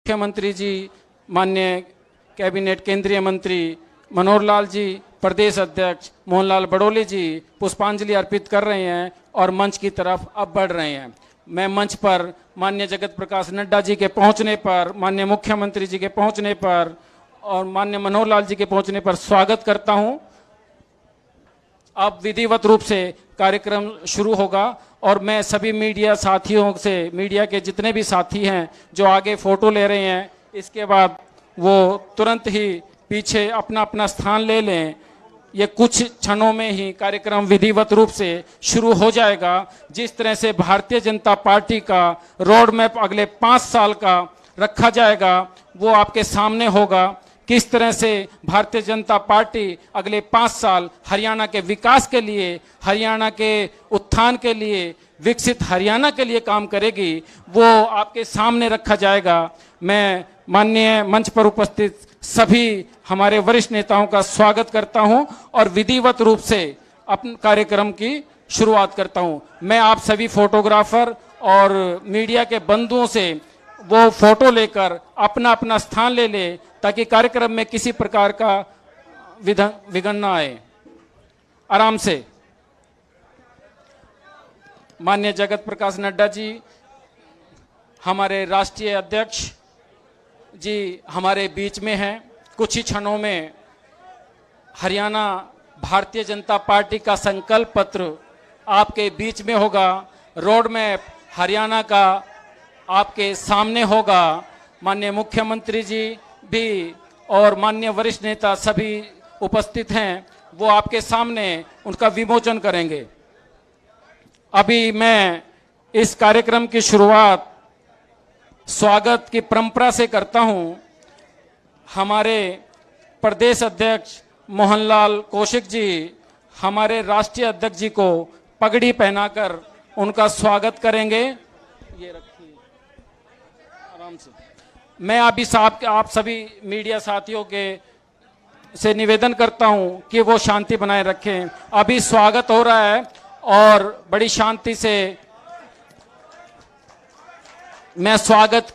मुख्यमंत्री जी, माननीय कैबिनेट केंद्रीय मंत्री मनोहर लाल जी, प्रदेश अध्यक्ष मोहनलाल बड़ोले जी पुष्पांजलि अर्पित कर रहे हैं और मंच की तरफ अब बढ़ रहे हैं। मैं मंच पर माननीय जगत प्रकाश नड्डा जी के पहुंचने पर, माननीय मुख्यमंत्री जी के पहुंचने पर और माननीय मनोहर लाल जी के पहुंचने पर स्वागत करता हूं। अब विधिवत रूप से कार्यक्रम शुरू होगा और मैं सभी मीडिया साथियों से, मीडिया के जितने भी साथी हैं जो आगे फोटो ले रहे हैं, इसके बाद वो तुरंत ही पीछे अपना अपना स्थान ले लें। ये कुछ क्षणों में ही कार्यक्रम विधिवत रूप से शुरू हो जाएगा। जिस तरह से भारतीय जनता पार्टी का रोड मैप अगले 5 साल का रखा जाएगा वो आपके सामने होगा। किस तरह से भारतीय जनता पार्टी अगले 5 साल हरियाणा के विकास के लिए, हरियाणा के उत्थान के लिए, विकसित हरियाणा के लिए काम करेगी, वो आपके सामने रखा जाएगा। मैं माननीय मंच पर उपस्थित सभी हमारे वरिष्ठ नेताओं का स्वागत करता हूं और विधिवत रूप से अपने कार्यक्रम की शुरुआत करता हूं। मैं आप सभी फोटोग्राफर और मीडिया के बंधुओं से वो फोटो लेकर अपना अपना स्थान ले ले ताकि कार्यक्रम में किसी प्रकार का विघ्न ना आए। आराम से। माननीय जगत प्रकाश नड्डा जी, हमारे राष्ट्रीय अध्यक्ष जी हमारे बीच में हैं। कुछ ही क्षणों में हरियाणा भारतीय जनता पार्टी का संकल्प पत्र आपके बीच में होगा। रोड मैप हरियाणा का आपके सामने होगा। माननीय मुख्यमंत्री जी भी और माननीय वरिष्ठ नेता सभी उपस्थित हैं, वो आपके सामने उनका विमोचन करेंगे। अभी मैं इस कार्यक्रम की शुरुआत स्वागत की परंपरा से करता हूं। हमारे प्रदेश अध्यक्ष मोहनलाल कौशिक जी हमारे राष्ट्रीय अध्यक्ष जी को पगड़ी पहनाकर उनका स्वागत करेंगे। ये रखिए आराम से। मैं अभी साहब आप सभी मीडिया साथियों के से निवेदन करता हूं कि वो शांति बनाए रखें। अभी स्वागत हो रहा है और बड़ी शांति से मैं स्वागत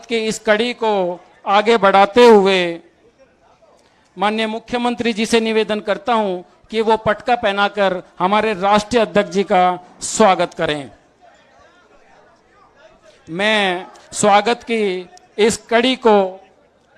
की इस कड़ी को आगे बढ़ाते हुए माननीय मुख्यमंत्री जी से निवेदन करता हूं कि वो पटका पहनाकर हमारे राष्ट्रीय अध्यक्ष जी का स्वागत करें। मैं स्वागत की इस कड़ी को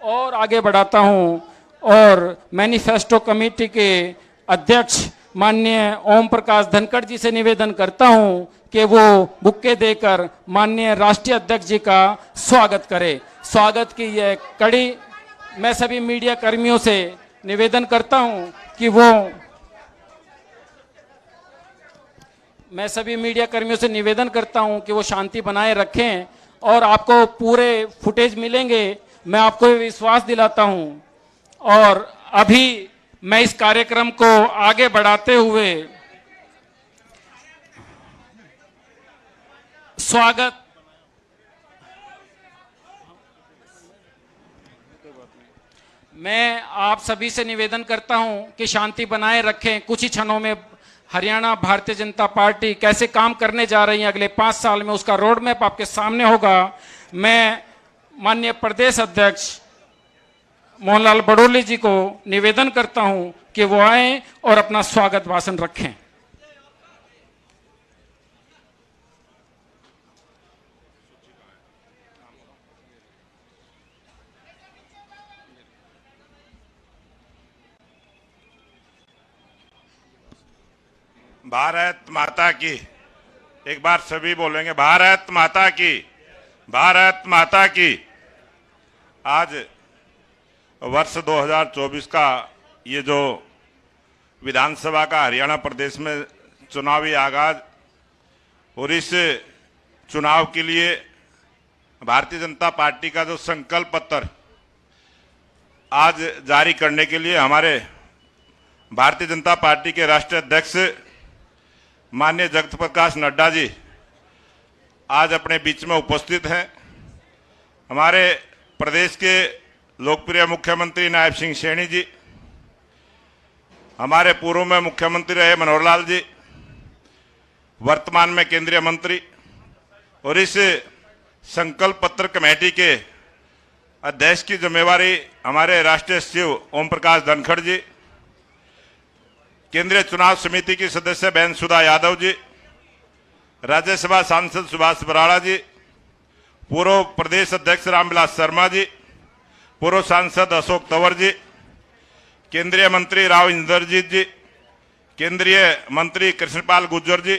और आगे बढ़ाता हूं और मैनिफेस्टो कमेटी के अध्यक्ष माननीय ओम प्रकाश धनखड़ जी से निवेदन करता हूं कि वो बुक्के देकर माननीय राष्ट्रीय अध्यक्ष जी का स्वागत करें। स्वागत की यह कड़ी मैं सभी मीडिया कर्मियों से निवेदन करता हूं कि वो शांति बनाए रखें और आपको पूरे फुटेज मिलेंगे, मैं आपको विश्वास दिलाता हूं। और अभी मैं इस कार्यक्रम को आगे बढ़ाते हुए मैं आप सभी से निवेदन करता हूं कि शांति बनाए रखें। कुछ ही क्षणों में हरियाणा भारतीय जनता पार्टी कैसे काम करने जा रही है अगले 5 साल में, उसका रोड मैप आपके सामने होगा। मैं माननीय प्रदेश अध्यक्ष मोहनलाल बड़ोले जी को निवेदन करता हूं कि वो आए और अपना स्वागत भाषण रखें। भारत माता की। एक बार सभी बोलेंगे भारत माता की, भारत माता की। आज वर्ष 2024 का ये जो विधानसभा का हरियाणा प्रदेश में चुनावी आगाज और इस चुनाव के लिए भारतीय जनता पार्टी का जो संकल्प पत्र आज जारी करने के लिए हमारे भारतीय जनता पार्टी के राष्ट्रीय अध्यक्ष माननीय जगत प्रकाश नड्डा जी आज अपने बीच में उपस्थित हैं। हमारे प्रदेश के लोकप्रिय मुख्यमंत्री नायब सिंह सैनी जी, हमारे पूर्व में मुख्यमंत्री रहे मनोहर लाल जी, वर्तमान में केंद्रीय मंत्री और इस संकल्प पत्र कमेटी के अध्यक्ष की जिम्मेवारी हमारे राष्ट्रीय सचिव ओम प्रकाश धनखड़ जी, केंद्रीय चुनाव समिति की सदस्य बहन सुधा यादव जी, राज्यसभा सांसद सुभाष बराड़ा जी, पूर्व प्रदेश अध्यक्ष रामविलास शर्मा जी, पूर्व सांसद अशोक तंवर जी, केंद्रीय मंत्री राव इंद्रजीत जी, केंद्रीय मंत्री कृष्णपाल गुर्जर जी,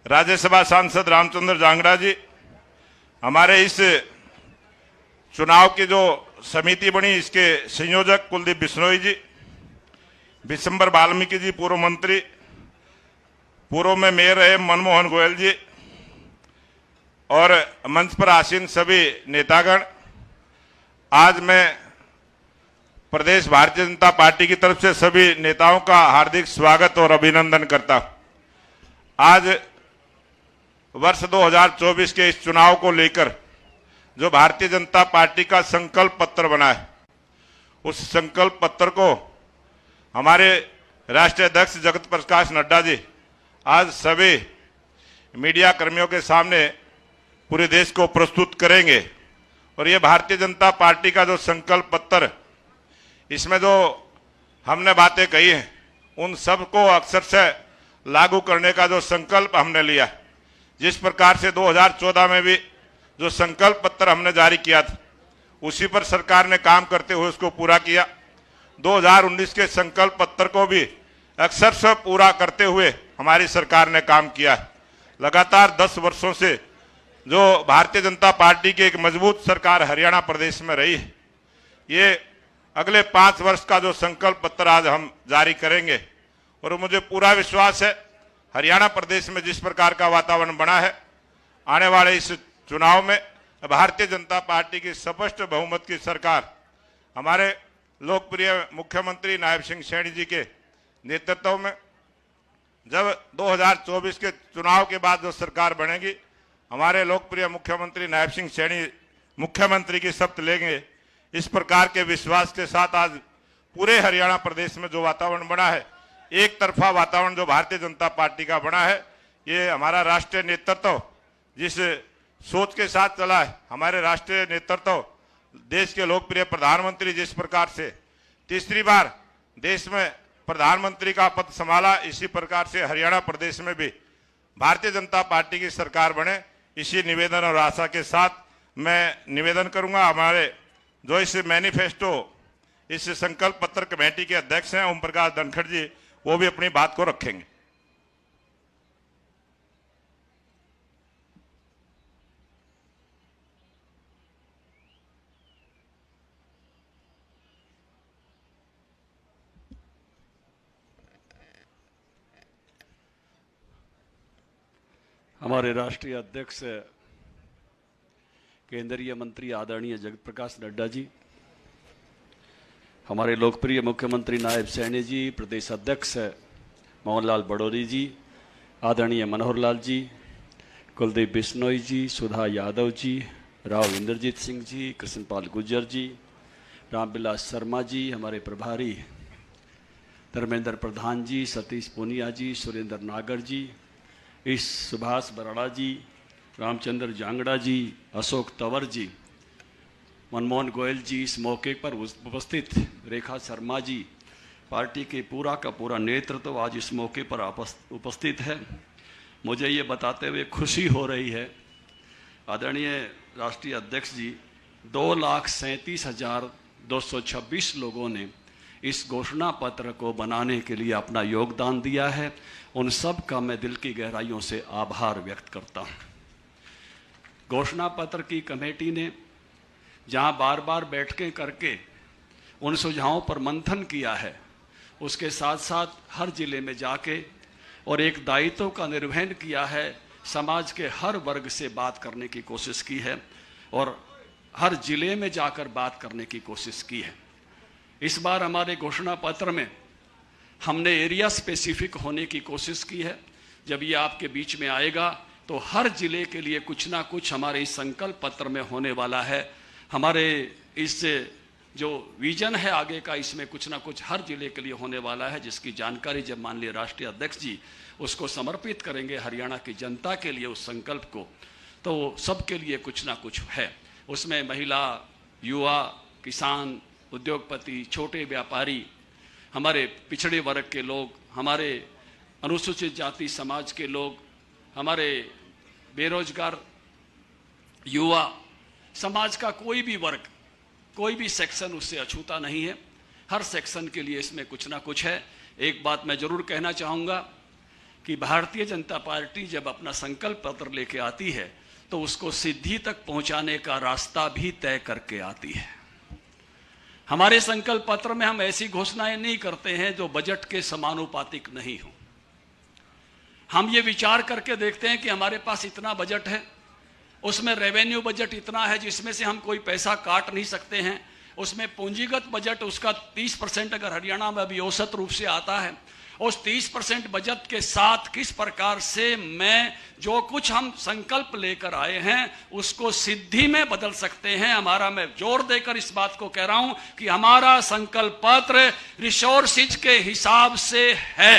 राज्यसभा सांसद रामचंद्र जांगड़ा जी, हमारे इस चुनाव की जो समिति बनी इसके संयोजक कुलदीप बिश्नोई जी, विशंबर वाल्मीकि जी पूर्व मंत्री, पूर्व में मेयर रहे मनमोहन गोयल जी और मंच पर आसीन सभी नेतागण, आज मैं प्रदेश भारतीय जनता पार्टी की तरफ से सभी नेताओं का हार्दिक स्वागत और अभिनंदन करता हूं। आज वर्ष 2024 के इस चुनाव को लेकर जो भारतीय जनता पार्टी का संकल्प पत्र बना है, उस संकल्प पत्र को हमारे राष्ट्रीय अध्यक्ष जगत प्रकाश नड्डा जी आज सभी मीडिया कर्मियों के सामने पूरे देश को प्रस्तुत करेंगे। और ये भारतीय जनता पार्टी का जो संकल्प पत्र, इसमें जो हमने बातें कही हैं उन सबको अक्षर से लागू करने का जो संकल्प हमने लिया, जिस प्रकार से 2014 में भी जो संकल्प पत्र हमने जारी किया था उसी पर सरकार ने काम करते हुए उसको पूरा किया। 2019 के संकल्प पत्र को भी अक्षर से पूरा करते हुए हमारी सरकार ने काम किया है। लगातार 10 वर्षों से जो भारतीय जनता पार्टी की एक मजबूत सरकार हरियाणा प्रदेश में रही है, ये अगले 5 वर्ष का जो संकल्प पत्र आज हम जारी करेंगे। और मुझे पूरा विश्वास है हरियाणा प्रदेश में जिस प्रकार का वातावरण बना है, आने वाले इस चुनाव में भारतीय जनता पार्टी की स्पष्ट बहुमत की सरकार हमारे लोकप्रिय मुख्यमंत्री नायब सिंह सैनी जी के नेतृत्व में, जब 2024 के चुनाव के बाद जो सरकार बनेगी, हमारे लोकप्रिय मुख्यमंत्री नायब सिंह सैनी मुख्यमंत्री की शपथ लेंगे। इस प्रकार के विश्वास के साथ आज पूरे हरियाणा प्रदेश में जो वातावरण बना है, एक तरफा वातावरण जो भारतीय जनता पार्टी का बना है, ये हमारा राष्ट्रीय नेतृत्व जिस सोच के साथ चला है, हमारे राष्ट्रीय नेतृत्व देश के लोकप्रिय प्रधानमंत्री जिस प्रकार से तीसरी बार देश में प्रधानमंत्री का पद संभाला, इसी प्रकार से हरियाणा प्रदेश में भी भारतीय जनता पार्टी की सरकार बने, इसी निवेदन और आशा के साथ मैं निवेदन करूंगा। हमारे जो इस मैनिफेस्टो, इस संकल्प पत्र कमेटी के अध्यक्ष हैं ओम प्रकाश धनखड़ जी, वो भी अपनी बात को रखेंगे। हमारे राष्ट्रीय अध्यक्ष केंद्रीय मंत्री आदरणीय जगत प्रकाश नड्डा जी, हमारे लोकप्रिय मुख्यमंत्री नायब सैनी जी, प्रदेश अध्यक्ष मोहनलाल बड़ौरी जी, आदरणीय मनोहर लाल जी, कुलदीप बिश्नोई जी, सुधा यादव जी, राव इंद्रजीत सिंह जी, कृष्णपाल गुर्जर जी, रामविलास शर्मा जी, हमारे प्रभारी धर्मेंद्र प्रधान जी, सतीश पूनिया जी, सुरेंद्र नागर जी, इस सुभाष बराड़ा जी, रामचंद्र जांगड़ा जी, अशोक तंवर जी, मनमोहन गोयल जी, इस मौके पर उपस्थित रेखा शर्मा जी, पार्टी के पूरा का पूरा नेतृत्व आज इस मौके पर उपस्थित है। मुझे ये बताते हुए खुशी हो रही है, आदरणीय राष्ट्रीय अध्यक्ष जी, 2,37,226 लोगों ने इस घोषणा पत्र को बनाने के लिए अपना योगदान दिया है। उन सब का मैं दिल की गहराइयों से आभार व्यक्त करता हूँ। घोषणा पत्र की कमेटी ने जहाँ बार बार बैठकें करके उन सुझावों पर मंथन किया है, उसके साथ साथ हर जिले में जाके और एक दायित्व का निर्वहन किया है, समाज के हर वर्ग से बात करने की कोशिश की है और हर जिले में जाकर बात करने की कोशिश की है। इस बार हमारे घोषणा पत्र में हमने एरिया स्पेसिफिक होने की कोशिश की है। जब ये आपके बीच में आएगा तो हर जिले के लिए कुछ ना कुछ हमारे इस संकल्प पत्र में होने वाला है। हमारे इस जो विजन है आगे का, इसमें कुछ ना कुछ हर जिले के लिए होने वाला है, जिसकी जानकारी जब माननीय राष्ट्रीय अध्यक्ष जी उसको समर्पित करेंगे हरियाणा की जनता के लिए उस संकल्प को, तो सबके लिए कुछ ना कुछ है। उसमें महिला, युवा, किसान, उद्योगपति, छोटे व्यापारी, हमारे पिछड़े वर्ग के लोग, हमारे अनुसूचित जाति समाज के लोग, हमारे बेरोजगार युवा, समाज का कोई भी वर्ग, कोई भी सेक्शन उससे अछूता नहीं है। हर सेक्शन के लिए इसमें कुछ ना कुछ है। एक बात मैं जरूर कहना चाहूँगा कि भारतीय जनता पार्टी जब अपना संकल्प पत्र लेके आती है तो उसको सिद्धि तक पहुंचाने का रास्ता भी तय करके आती है। हमारे संकल्प पत्र में हम ऐसी घोषणाएं नहीं करते हैं जो बजट के समानुपातिक नहीं हो। हम ये विचार करके देखते हैं कि हमारे पास इतना बजट है, उसमें रेवेन्यू बजट इतना है जिसमें से हम कोई पैसा काट नहीं सकते हैं, उसमें पूंजीगत बजट उसका 30% अगर हरियाणा में अभी औसत रूप से आता है, उस 30% बजट के साथ किस प्रकार से मैं जो कुछ हम संकल्प लेकर आए हैं उसको सिद्धि में बदल सकते हैं। हमारा, मैं जोर देकर इस बात को कह रहा हूं कि हमारा संकल्प पत्र रिसोर्सेज के हिसाब से है,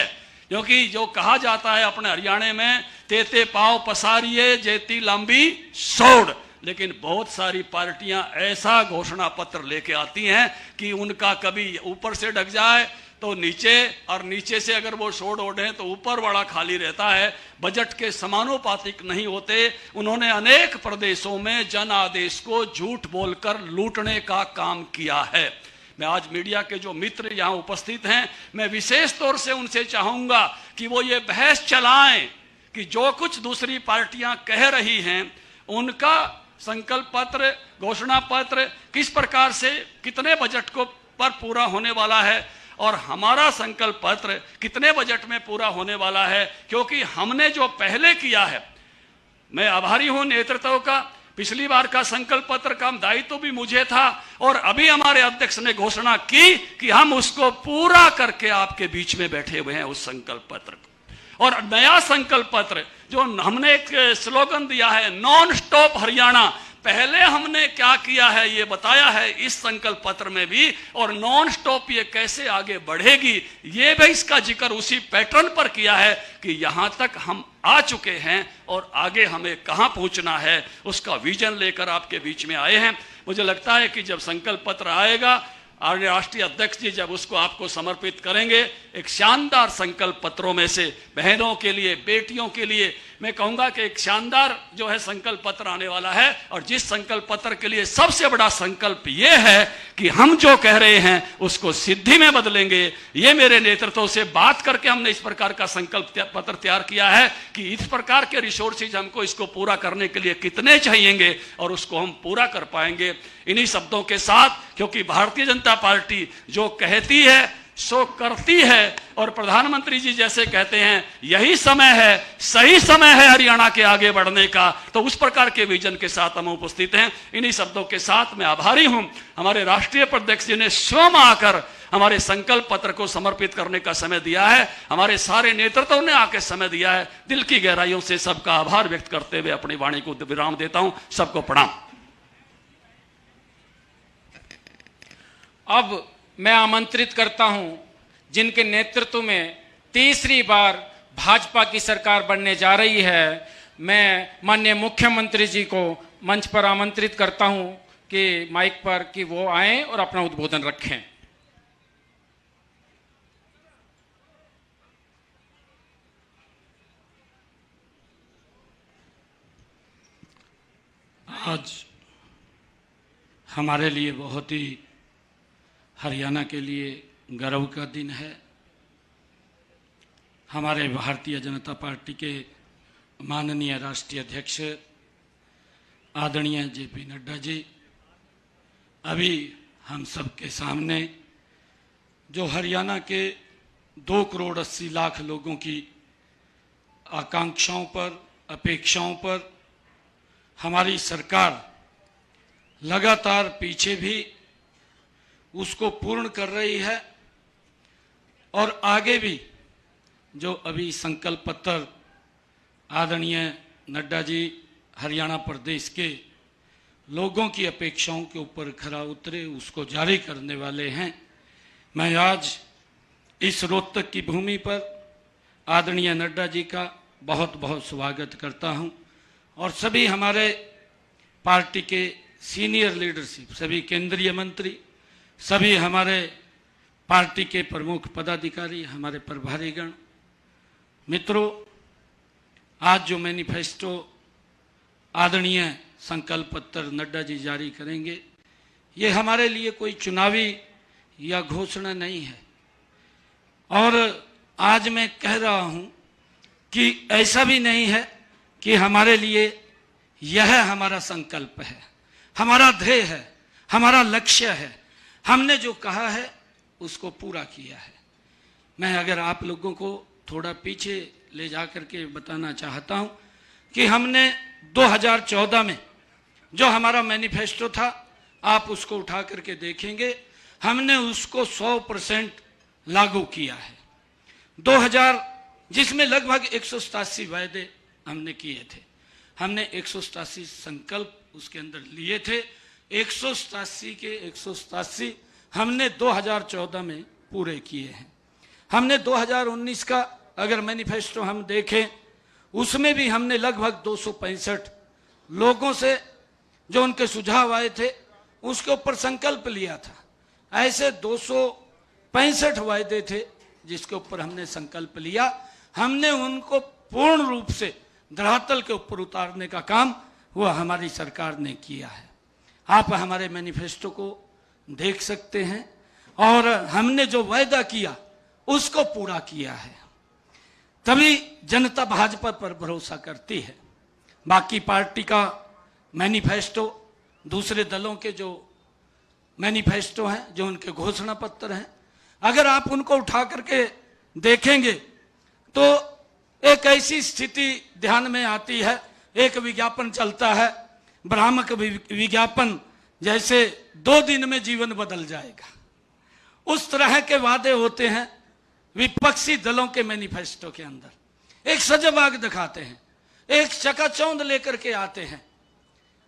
क्योंकि जो कहा जाता है अपने हरियाणा में, तेते पाव पसारिये जेती लंबी सोड़, लेकिन बहुत सारी पार्टियां ऐसा घोषणा पत्र लेके आती हैं कि उनका कभी ऊपर से ढक जाए तो नीचे, और नीचे से अगर वो सोड़ ओढ़े तो ऊपर वाला खाली रहता है, बजट के समानुपातिक नहीं होते। उन्होंने अनेक प्रदेशों में जन आदेश को झूठ बोलकर लूटने का काम किया है। मैं आज मीडिया के जो मित्र यहाँ उपस्थित हैं, मैं विशेष तौर से उनसे चाहूंगा कि वो ये बहस चलाएं कि जो कुछ दूसरी पार्टियां कह रही हैं उनका संकल्प पत्र, घोषणा पत्र किस प्रकार से कितने बजट को पर पूरा होने वाला है और हमारा संकल्प पत्र कितने बजट में पूरा होने वाला है। क्योंकि हमने जो पहले किया है, मैं आभारी हूं नेतृत्व का। पिछली बार का संकल्प पत्र का दायित्व भी मुझे था और अभी हमारे अध्यक्ष ने घोषणा की कि हम उसको पूरा करके आपके बीच में बैठे हुए हैं उस संकल्प पत्र को। और नया संकल्प पत्र जो हमने एक स्लोगन दिया है, नॉन स्टॉप हरियाणा, पहले हमने क्या किया है ये बताया है इस संकल्प पत्र में भी, और नॉन स्टॉप ये कैसे आगे बढ़ेगी ये भी इसका जिक्र उसी पैटर्न पर किया है कि यहां तक हम आ चुके हैं और आगे हमें कहां पहुंचना है उसका विजन लेकर आपके बीच में आए हैं। मुझे लगता है कि जब संकल्प पत्र आएगा, राष्ट्रीय अध्यक्ष जी जब उसको आपको समर्पित करेंगे, एक शानदार संकल्प पत्रों में से बहनों के लिए, बेटियों के लिए मैं कहूंगा कि एक शानदार जो है संकल्प पत्र आने वाला है। और जिस संकल्प पत्र के लिए सबसे बड़ा संकल्प ये है कि हम जो कह रहे हैं उसको सिद्धि में बदलेंगे। ये मेरे नेतृत्व से बात करके हमने इस प्रकार का संकल्प पत्र तैयार किया है कि इस प्रकार के रिसोर्सेज हमको इसको पूरा करने के लिए कितने चाहिएंगे और उसको हम पूरा कर पाएंगे। इन्हीं शब्दों के साथ, क्योंकि भारतीय जनता पार्टी जो कहती है सो करती है, और प्रधानमंत्री जी जैसे कहते हैं यही समय है, सही समय है हरियाणा के आगे बढ़ने का, तो उस प्रकार के विजन के साथ हम उपस्थित हैं। इन्हीं शब्दों के साथ मैं आभारी हूं हमारे राष्ट्रीय अध्यक्ष जी ने स्वयं आकर हमारे संकल्प पत्र को समर्पित करने का समय दिया है, हमारे सारे नेतृत्व ने आकर समय दिया है। दिल की गहराइयों से सबका आभार व्यक्त करते हुए अपनी वाणी को विराम देता हूं। सबको प्रणाम। अब मैं आमंत्रित करता हूं जिनके नेतृत्व में तीसरी बार भाजपा की सरकार बनने जा रही है, मैं माननीय मुख्यमंत्री जी को मंच पर आमंत्रित करता हूं कि माइक पर कि वो आएं और अपना उद्बोधन रखें। आज हमारे लिए बहुत ही, हरियाणा के लिए गर्व का दिन है। हमारे भारतीय जनता पार्टी के माननीय राष्ट्रीय अध्यक्ष आदरणीय जेपी नड्डा जी अभी हम सब के सामने जो हरियाणा के 2 करोड़ 80 लाख लोगों की आकांक्षाओं पर, अपेक्षाओं पर हमारी सरकार लगातार पीछे भी उसको पूर्ण कर रही है और आगे भी जो अभी संकल्प पत्र आदरणीय नड्डा जी हरियाणा प्रदेश के लोगों की अपेक्षाओं के ऊपर खरा उतरे, उसको जारी करने वाले हैं। मैं आज इस रोहतक की भूमि पर आदरणीय नड्डा जी का बहुत बहुत स्वागत करता हूं और सभी हमारे पार्टी के सीनियर लीडरशिप, सभी केंद्रीय मंत्री, सभी हमारे पार्टी के प्रमुख पदाधिकारी, हमारे प्रभारीगण, मित्रों, आज जो मैनिफेस्टो आदरणीय संकल्प पत्र नड्डा जी जारी करेंगे, ये हमारे लिए कोई चुनावी या घोषणा नहीं है। और आज मैं कह रहा हूं कि ऐसा भी नहीं है कि हमारे लिए यह हमारा संकल्प है, हमारा ध्येय है, हमारा लक्ष्य है। हमने जो कहा है उसको पूरा किया है। मैं अगर आप लोगों को थोड़ा पीछे ले जाकर के बताना चाहता हूं कि हमने 2014 में जो हमारा मैनिफेस्टो था, आप उसको उठा करके देखेंगे, हमने उसको 100% लागू किया है। 2000 जिसमें लगभग 187 वायदे हमने किए थे, हमने 187 संकल्प उसके अंदर लिए थे। 187 के 187 हमने 2014 में पूरे किए हैं। हमने 2019 का अगर मैनिफेस्टो हम देखें, उसमें भी हमने लगभग 265 लोगों से जो उनके सुझाव आए थे उसके ऊपर संकल्प लिया था। ऐसे 265 वायदे थे जिसके ऊपर हमने संकल्प लिया। हमने उनको पूर्ण रूप से धरातल के ऊपर उतारने का काम वह हमारी सरकार ने किया है। आप हमारे मैनिफेस्टो को देख सकते हैं और हमने जो वायदा किया उसको पूरा किया है। तभी जनता भाजपा पर भरोसा करती है। बाकी पार्टी का मैनिफेस्टो, दूसरे दलों के जो मैनिफेस्टो हैं, जो उनके घोषणा पत्र हैं, अगर आप उनको उठा करके देखेंगे तो एक ऐसी स्थिति ध्यान में आती है। एक विज्ञापन चलता है, भ्रामक विज्ञापन, जैसे 2 दिन में जीवन बदल जाएगा। उस तरह के वादे होते हैं विपक्षी दलों के मैनिफेस्टो के अंदर। एक सजबाग दिखाते हैं, एक चकाचौंध लेकर के आते हैं।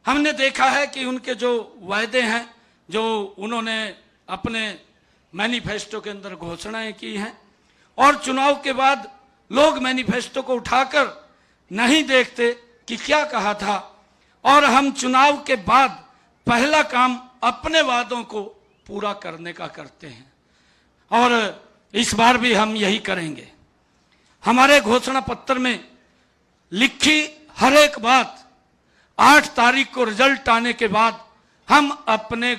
हमने देखा है कि उनके जो वायदे हैं, जो उन्होंने अपने मैनिफेस्टो के अंदर घोषणाएं की हैं, और चुनाव के बाद लोग मैनिफेस्टो को उठाकर नहीं देखते कि क्या कहा था, और हम चुनाव के बाद पहला काम अपने वादों को पूरा करने का करते हैं। और इस बार भी हम यही करेंगे। हमारे घोषणा पत्र में लिखी हर एक बात 8 तारीख को रिजल्ट आने के बाद हम अपने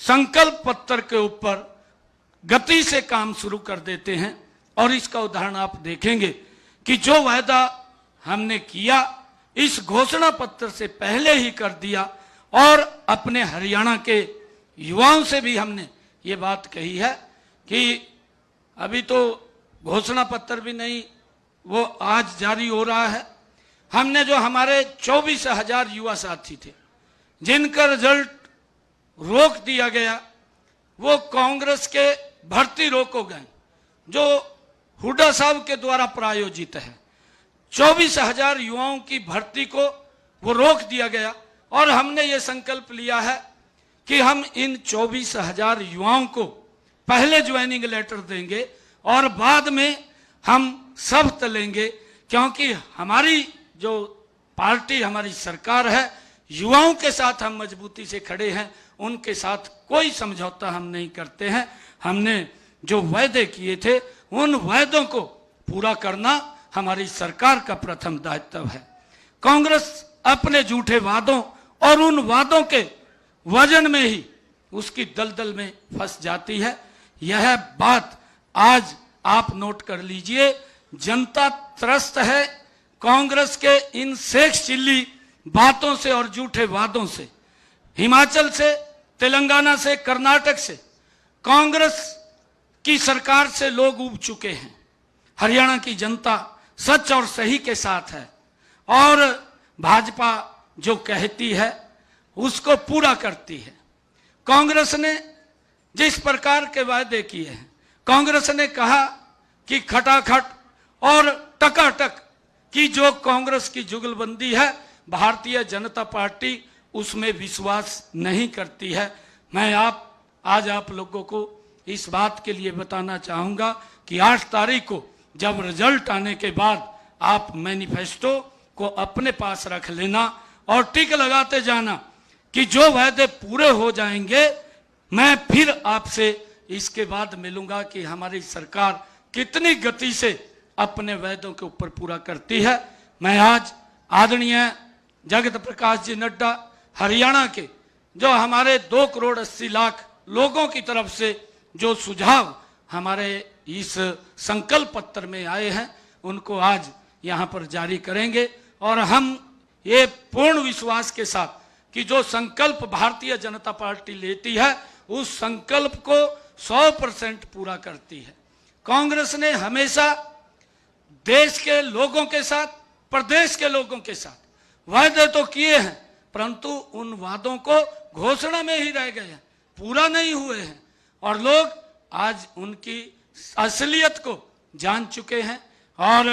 संकल्प पत्र के ऊपर गति से काम शुरू कर देते हैं। और इसका उदाहरण आप देखेंगे कि जो वायदा हमने किया इस घोषणा पत्र से पहले ही कर दिया। और अपने हरियाणा के युवाओं से भी हमने ये बात कही है कि अभी तो घोषणा पत्र भी नहीं, वो आज जारी हो रहा है। हमने जो हमारे 24,000 युवा साथी थे जिनका रिजल्ट रोक दिया गया, वो कांग्रेस के भर्ती रोको गए जो हुड्डा साहब के द्वारा प्रायोजित है। 24,000 युवाओं की भर्ती को वो रोक दिया गया। और हमने ये संकल्प लिया है कि हम इन 24,000 युवाओं को पहले ज्वाइनिंग लेटर देंगे और बाद में हम शपथ लेंगे, क्योंकि हमारी जो पार्टी, हमारी सरकार है, युवाओं के साथ हम मजबूती से खड़े हैं। उनके साथ कोई समझौता हम नहीं करते हैं। हमने जो वायदे किए थे उन वायदों को पूरा करना हमारी सरकार का प्रथम दायित्व है। कांग्रेस अपने झूठे वादों और उन वादों के वजन में ही उसकी दलदल में फंस जाती है। यह बात आज आप नोट कर लीजिए। जनता त्रस्त है कांग्रेस के इन शेख चिल्ली बातों से और झूठे वादों से। हिमाचल से, तेलंगाना से, कर्नाटक से कांग्रेस की सरकार से लोग ऊब चुके हैं। हरियाणा की जनता सच और सही के साथ है और भाजपा जो कहती है उसको पूरा करती है। कांग्रेस ने जिस प्रकार के वायदे किए हैं, कांग्रेस ने कहा कि खटाखट और टकाटक की जो कांग्रेस की जुगलबंदी है, भारतीय जनता पार्टी उसमें विश्वास नहीं करती है। मैं आज आप लोगों को इस बात के लिए बताना चाहूंगा कि 8 तारीख को जब रिजल्ट आने के बाद आप मैनिफेस्टो को अपने पास रख लेना और टिक लगाते जाना कि जो वायदे पूरे हो जाएंगे मैं फिर आपसे इसके बाद मिलूंगा कि हमारी सरकार कितनी गति से अपने वायदों के ऊपर पूरा करती है। मैं आज आदरणीय जगत प्रकाश जी नड्डा हरियाणा के जो हमारे 2 करोड़ 80 लाख लोगों की तरफ से जो सुझाव हमारे इस संकल्प पत्र में आए हैं उनको आज यहाँ पर जारी करेंगे और हम ये पूर्ण विश्वास के साथ कि जो संकल्प भारतीय जनता पार्टी लेती है उस संकल्प को 100% पूरा करती है। कांग्रेस ने हमेशा देश के लोगों के साथ, प्रदेश के लोगों के साथ वायदे तो किए हैं परंतु उन वादों को घोषणा में ही रह गए हैं, पूरा नहीं हुए हैं और लोग आज उनकी असलियत को जान चुके हैं। और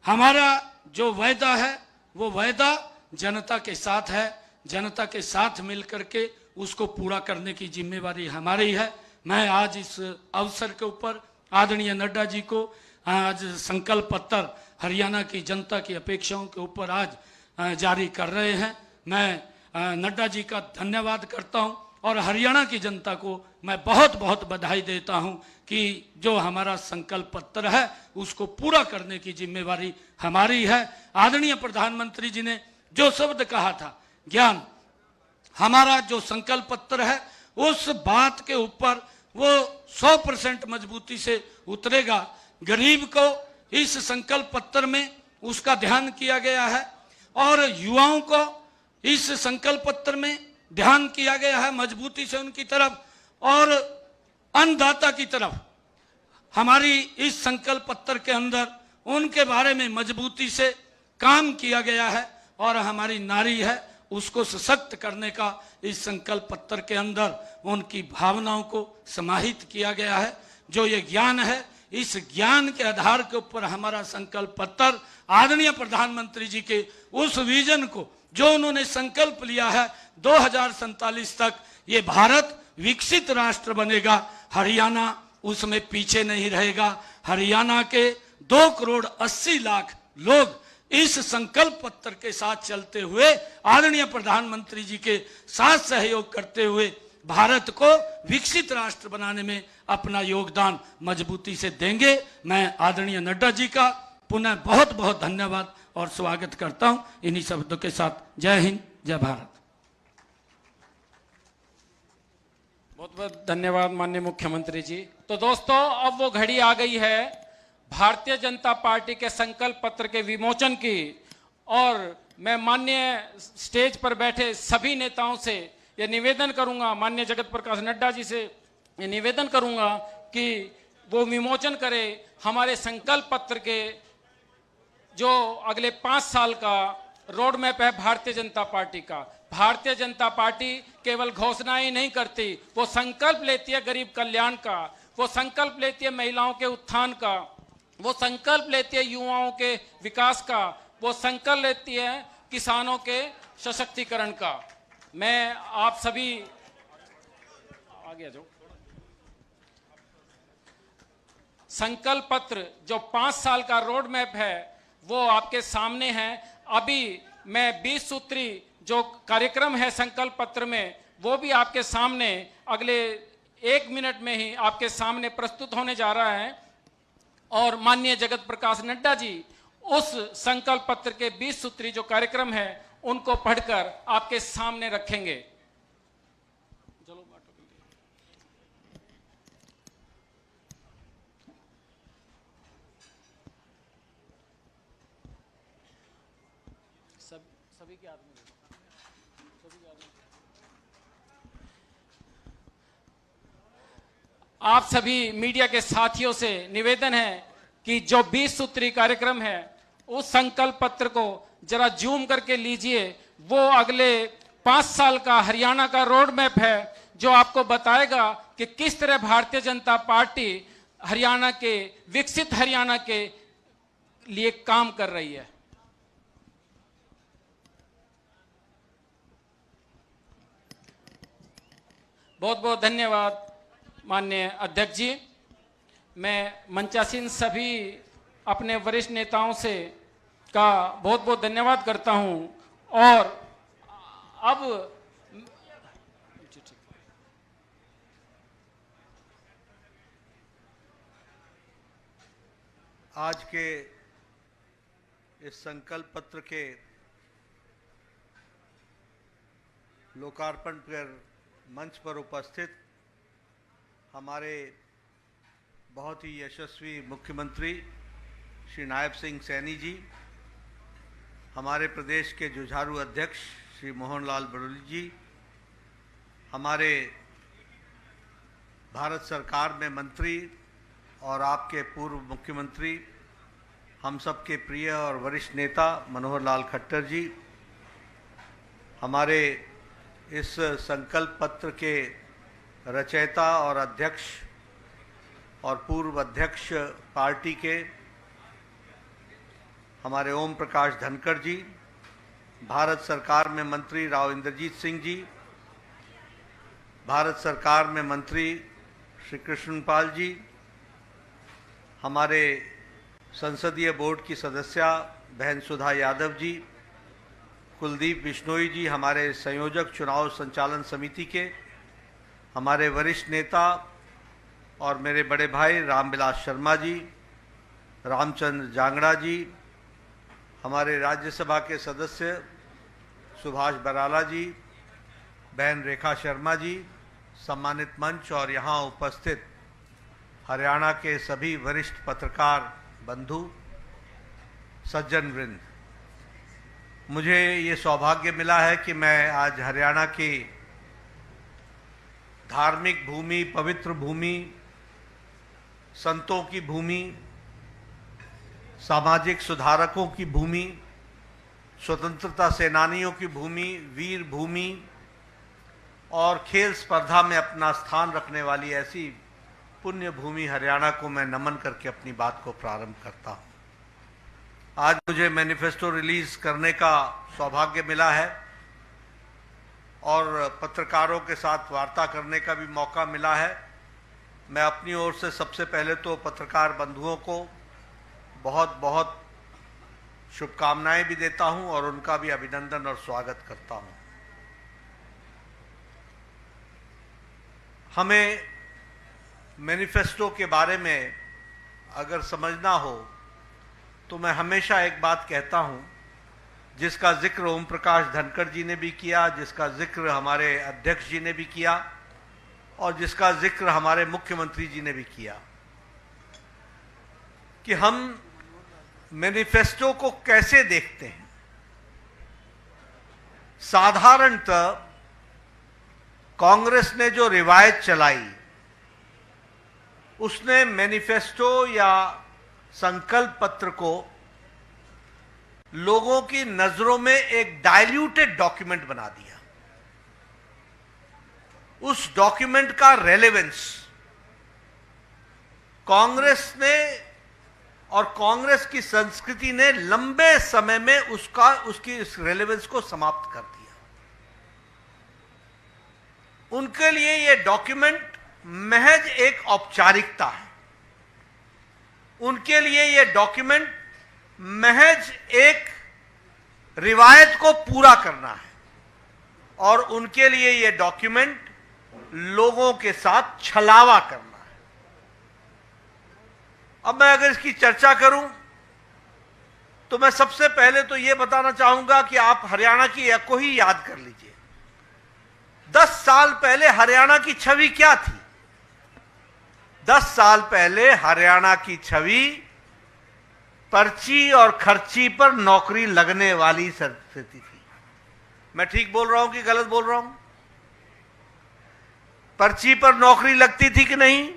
हमारा जो वायदा है वो वायदा जनता के साथ है, जनता के साथ मिलकर के उसको पूरा करने की जिम्मेवारी हमारी है। मैं आज इस अवसर के ऊपर आदरणीय नड्डा जी को आज संकल्प पत्र हरियाणा की जनता की अपेक्षाओं के ऊपर आज जारी कर रहे हैं। मैं नड्डा जी का धन्यवाद करता हूं और हरियाणा की जनता को मैं बहुत बहुत बधाई देता हूं कि जो हमारा संकल्प पत्र है उसको पूरा करने की जिम्मेवारी हमारी है। आदरणीय प्रधानमंत्री जी ने जो शब्द कहा था ज्ञान, हमारा जो संकल्प पत्र है उस बात के ऊपर वो 100% मजबूती से उतरेगा। गरीब को इस संकल्प पत्र में उसका ध्यान किया गया है और युवाओं को इस संकल्प पत्र में ध्यान किया गया है मजबूती से उनकी तरफ, और अन्नदाता की तरफ हमारी इस संकल्प पत्र के अंदर उनके बारे में मजबूती से काम किया गया है और हमारी नारी है उसको सशक्त करने का इस संकल्प पत्र के अंदर उनकी भावनाओं को समाहित किया गया है। जो ये ज्ञान है इस ज्ञान के आधार के ऊपर हमारा संकल्प पत्र आदरणीय प्रधानमंत्री जी के उस विजन को जो उन्होंने संकल्प लिया है 2047 तक ये भारत विकसित राष्ट्र बनेगा, हरियाणा उसमें पीछे नहीं रहेगा। हरियाणा के 2 करोड़ 80 लाख लोग इस संकल्प पत्र के साथ चलते हुए आदरणीय प्रधानमंत्री जी के साथ सहयोग करते हुए भारत को विकसित राष्ट्र बनाने में अपना योगदान मजबूती से देंगे। मैं आदरणीय नड्डा जी का पुनः बहुत बहुत धन्यवाद और स्वागत करता हूं। इन्हीं शब्दों के साथ जय हिंद, जय भारत। बहुत बहुत धन्यवाद माननीय मुख्यमंत्री जी। तो दोस्तों अब वो घड़ी आ गई है भारतीय जनता पार्टी के संकल्प पत्र के विमोचन की, और मैं माननीय स्टेज पर बैठे सभी नेताओं से ये निवेदन करूंगा, माननीय जगत प्रकाश नड्डा जी से ये निवेदन करूंगा कि वो विमोचन करे हमारे संकल्प पत्र के जो अगले 5 साल का रोड मैप है भारतीय जनता पार्टी का। भारतीय जनता पार्टी केवल घोषणाएं नहीं करती, वो संकल्प लेती है गरीब कल्याण का, वो संकल्प लेती है महिलाओं के उत्थान का, वो संकल्प लेती है युवाओं के विकास का, वो संकल्प लेती है किसानों के सशक्तिकरण का। मैं आप सभी आगे आ जाओ। संकल्प पत्र जो 5 साल का रोड मैप है वो आपके सामने है। अभी मैं 20 सूत्री जो कार्यक्रम है संकल्प पत्र में वो भी आपके सामने अगले 1 मिनट में ही आपके सामने प्रस्तुत होने जा रहा है, और माननीय जगत प्रकाश नड्डा जी उस संकल्प पत्र के 20 सूत्री जो कार्यक्रम है उनको पढ़कर आपके सामने रखेंगे। सभी के आदमी आप सभी मीडिया के साथियों से निवेदन है कि जो 20 सूत्री कार्यक्रम है उस संकल्प पत्र को जरा जूम करके लीजिए। वो अगले 5 साल का हरियाणा का रोड मैप है जो आपको बताएगा कि किस तरह भारतीय जनता पार्टी हरियाणा के विकसित हरियाणा के लिए काम कर रही है। बहुत बहुत धन्यवाद माननीय अध्यक्ष जी। मैं मंचासीन सभी अपने वरिष्ठ नेताओं से का बहुत बहुत धन्यवाद करता हूं। और अब आज के इस संकल्प पत्र के लोकार्पण पर मंच पर उपस्थित हमारे बहुत ही यशस्वी मुख्यमंत्री श्री नायब सिंह सैनी जी, हमारे प्रदेश के जुझारू अध्यक्ष श्री मोहन लाल बड़ोली जी, हमारे भारत सरकार में मंत्री और आपके पूर्व मुख्यमंत्री, हम सबके प्रिय और वरिष्ठ नेता मनोहर लाल खट्टर जी, हमारे इस संकल्प पत्र के रचयिता और अध्यक्ष और पूर्व अध्यक्ष पार्टी के हमारे ओम प्रकाश धनखड़ जी, भारत सरकार में मंत्री राव इंद्रजीत सिंह जी, भारत सरकार में मंत्री श्री कृष्णपाल जी, हमारे संसदीय बोर्ड की सदस्या बहन सुधा यादव जी, कुलदीप बिश्नोई जी, हमारे संयोजक चुनाव संचालन समिति के, हमारे वरिष्ठ नेता और मेरे बड़े भाई रामविलास शर्मा जी, रामचंद्र जांगड़ा जी, हमारे राज्यसभा के सदस्य सुभाष बराला जी, बहन रेखा शर्मा जी, सम्मानित मंच और यहाँ उपस्थित हरियाणा के सभी वरिष्ठ पत्रकार बंधु, सज्जन वृंद, मुझे ये सौभाग्य मिला है कि मैं आज हरियाणा की धार्मिक भूमि, पवित्र भूमि, संतों की भूमि, सामाजिक सुधारकों की भूमि, स्वतंत्रता सेनानियों की भूमि, वीर भूमि और खेल स्पर्धा में अपना स्थान रखने वाली ऐसी पुण्य भूमि हरियाणा को मैं नमन करके अपनी बात को प्रारंभ करता हूं। आज मुझे मैनिफेस्टो रिलीज करने का सौभाग्य मिला है और पत्रकारों के साथ वार्ता करने का भी मौका मिला है। मैं अपनी ओर से सबसे पहले तो पत्रकार बंधुओं को बहुत बहुत शुभकामनाएं भी देता हूं और उनका भी अभिनंदन और स्वागत करता हूं। हमें मैनिफेस्टो के बारे में अगर समझना हो तो मैं हमेशा एक बात कहता हूं, जिसका जिक्र ओम प्रकाश धनखड़ जी ने भी किया, जिसका जिक्र हमारे अध्यक्ष जी ने भी किया और जिसका जिक्र हमारे मुख्यमंत्री जी ने भी किया, कि हम मैनिफेस्टो को कैसे देखते हैं। साधारणतः कांग्रेस ने जो रिवायत चलाई उसने मैनिफेस्टो या संकल्प पत्र को लोगों की नजरों में एक डाइल्यूटेड डॉक्यूमेंट बना दिया। उस डॉक्यूमेंट का रेलेवेंस कांग्रेस ने और कांग्रेस की संस्कृति ने लंबे समय में उसकी इस रेलेवेंस को समाप्त कर दिया। उनके लिए यह डॉक्यूमेंट महज एक औपचारिकता है, उनके लिए यह डॉक्यूमेंट महज एक रिवायत को पूरा करना है और उनके लिए यह डॉक्यूमेंट लोगों के साथ छलावा करना है। अब मैं अगर इसकी चर्चा करूं तो मैं सबसे पहले तो यह बताना चाहूंगा कि आप हरियाणा की एक को ही याद कर लीजिए। 10 साल पहले हरियाणा की छवि क्या थी? 10 साल पहले हरियाणा की छवि पर्ची और खर्ची पर नौकरी लगने वाली स्थिति थी। मैं ठीक बोल रहा हूं कि गलत बोल रहा हूं? पर्ची पर नौकरी लगती थी कि नहीं?